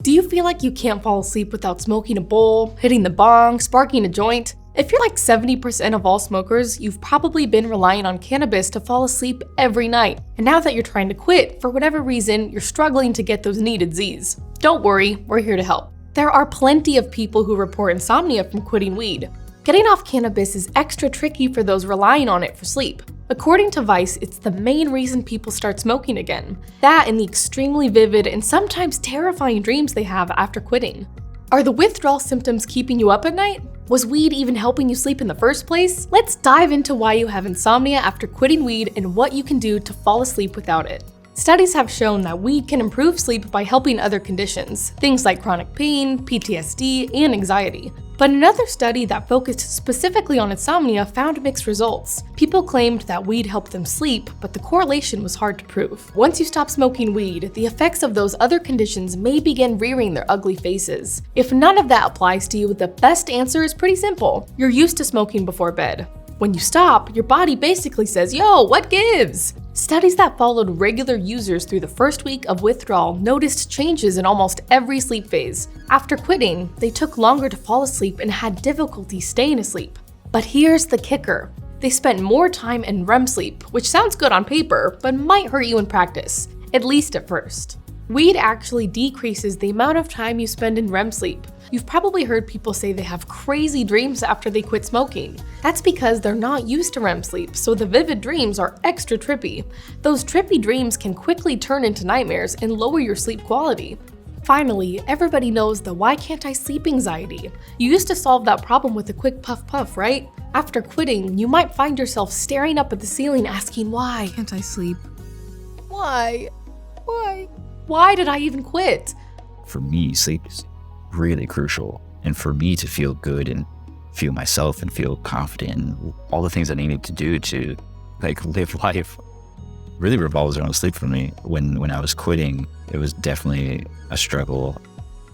Do you feel like you can't fall asleep without smoking a bowl, hitting the bong, sparking a joint? If you're like 70% of all smokers, you've probably been relying on cannabis to fall asleep every night. And now that you're trying to quit, for whatever reason, you're struggling to get those needed Z's. Don't worry, we're here to help. There are plenty of people who report insomnia from quitting weed. Getting off cannabis is extra tricky for those relying on it for sleep. According to Vice, it's the main reason people start smoking again. That and the extremely vivid and sometimes terrifying dreams they have after quitting. Are the withdrawal symptoms keeping you up at night? Was weed even helping you sleep in the first place? Let's dive into why you have insomnia after quitting weed and what you can do to fall asleep without it. Studies have shown that weed can improve sleep by helping other conditions, things like chronic pain, PTSD, and anxiety. But another study that focused specifically on insomnia found mixed results. People claimed that weed helped them sleep, but the correlation was hard to prove. Once you stop smoking weed, the effects of those other conditions may begin rearing their ugly faces. If none of that applies to you, the best answer is pretty simple. You're used to smoking before bed. When you stop, your body basically says, "Yo, what gives?" Studies that followed regular users through the first week of withdrawal noticed changes in almost every sleep phase. After quitting, they took longer to fall asleep and had difficulty staying asleep. But here's the kicker. They spent more time in REM sleep, which sounds good on paper, but might hurt you in practice, at least at first. Weed actually decreases the amount of time you spend in REM sleep. You've probably heard people say they have crazy dreams after they quit smoking. That's because they're not used to REM sleep, so the vivid dreams are extra trippy. Those trippy dreams can quickly turn into nightmares and lower your sleep quality. Finally, everybody knows the "why can't I sleep" anxiety. You used to solve that problem with a quick puff, right? After quitting, you might find yourself staring up at the ceiling asking, "Why can't I sleep? Why? Why did I even quit?" For me, sleep is really crucial. And for me to feel good and feel myself and feel confident and all the things I needed to do to live life really revolves around sleep for me. When I was quitting, it was definitely a struggle,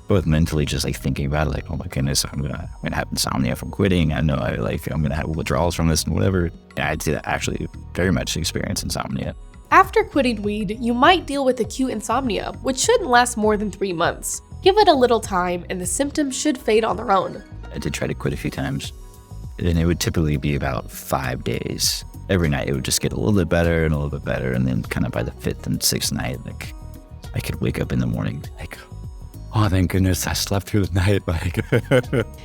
both mentally, just thinking about it, oh my goodness, I'm gonna have insomnia from quitting. I know I'm gonna have withdrawals from this and whatever. I did actually very much experience insomnia. After quitting weed, you might deal with acute insomnia, which shouldn't last more than 3 months. Give it a little time and the symptoms should fade on their own. I did try to quit a few times, and it would typically be about 5 days. Every night it would just get a little bit better and a little bit better, and then kind of by the 5th and 6th night, I could wake up in the morning oh, thank goodness I slept through the night.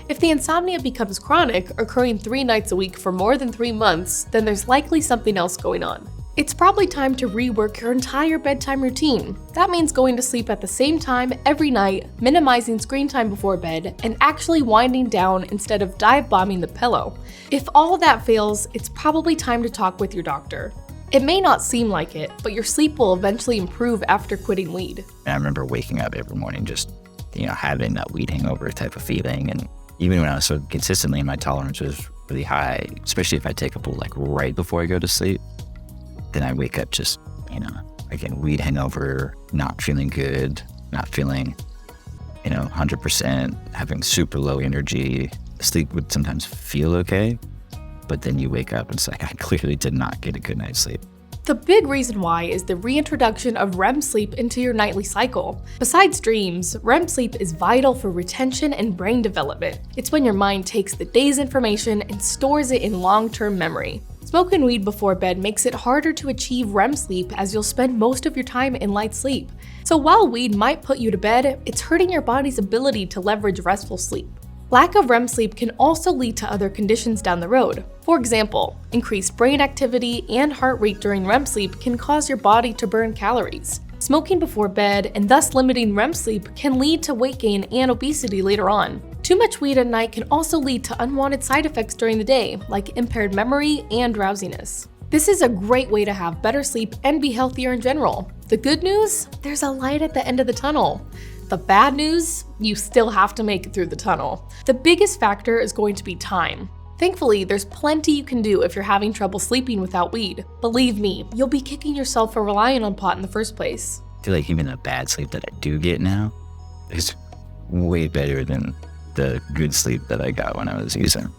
If the insomnia becomes chronic, occurring 3 nights a week for more than 3 months, then there's likely something else going on. It's probably time to rework your entire bedtime routine. That means going to sleep at the same time every night, minimizing screen time before bed, and actually winding down instead of dive bombing the pillow. If all of that fails, it's probably time to talk with your doctor. It may not seem like it, but your sleep will eventually improve after quitting weed. I remember waking up every morning just, having that weed hangover type of feeling. And even when I was so consistently, my tolerance was really high, especially if I take a bowl right before I go to sleep. Then I wake up just, again, weed hangover, not feeling good, not feeling, 100%, having super low energy. Sleep would sometimes feel okay, but then you wake up and it's I clearly did not get a good night's sleep. The big reason why is the reintroduction of REM sleep into your nightly cycle. Besides dreams, REM sleep is vital for retention and brain development. It's when your mind takes the day's information and stores it in long-term memory. Smoking weed before bed makes it harder to achieve REM sleep as you'll spend most of your time in light sleep. So while weed might put you to bed, it's hurting your body's ability to leverage restful sleep. Lack of REM sleep can also lead to other conditions down the road. For example, increased brain activity and heart rate during REM sleep can cause your body to burn calories. Smoking before bed and thus limiting REM sleep can lead to weight gain and obesity later on. Too much weed at night can also lead to unwanted side effects during the day, like impaired memory and drowsiness. This is a great way to have better sleep and be healthier in general. The good news? There's a light at the end of the tunnel. The bad news? You still have to make it through the tunnel. The biggest factor is going to be time. Thankfully, there's plenty you can do if you're having trouble sleeping without weed. Believe me, you'll be kicking yourself for relying on pot in the first place. I feel like even the bad sleep that I do get now is way better than the good sleep that I got when I was using.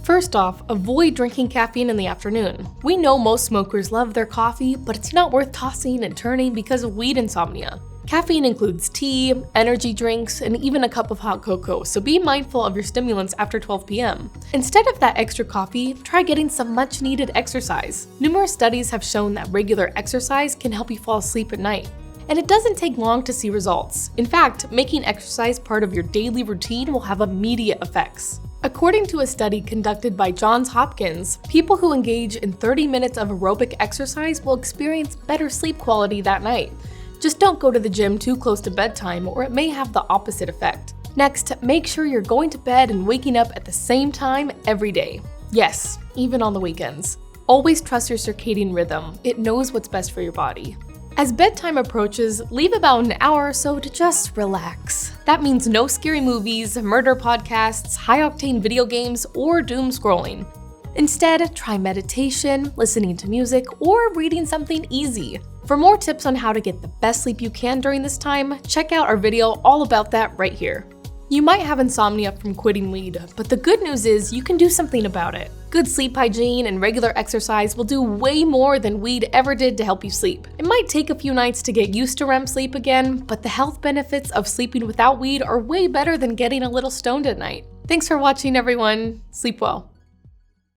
First off, avoid drinking caffeine in the afternoon. We know most smokers love their coffee, but it's not worth tossing and turning because of weed insomnia. Caffeine includes tea, energy drinks, and even a cup of hot cocoa, so be mindful of your stimulants after 12 p.m. Instead of that extra coffee, try getting some much-needed exercise. Numerous studies have shown that regular exercise can help you fall asleep at night. And it doesn't take long to see results. In fact, making exercise part of your daily routine will have immediate effects. According to a study conducted by Johns Hopkins, people who engage in 30 minutes of aerobic exercise will experience better sleep quality that night. Just don't go to the gym too close to bedtime or it may have the opposite effect. Next, make sure you're going to bed and waking up at the same time every day. Yes, even on the weekends. Always trust your circadian rhythm. It knows what's best for your body. As bedtime approaches, leave about an hour or so to just relax. That means no scary movies, murder podcasts, high-octane video games, or doom scrolling. Instead, try meditation, listening to music, or reading something easy. For more tips on how to get the best sleep you can during this time, check out our video all about that right here. You might have insomnia from quitting weed, but the good news is you can do something about it. Good sleep hygiene and regular exercise will do way more than weed ever did to help you sleep. It might take a few nights to get used to REM sleep again, but the health benefits of sleeping without weed are way better than getting a little stoned at night. Thanks for watching, everyone. Sleep well.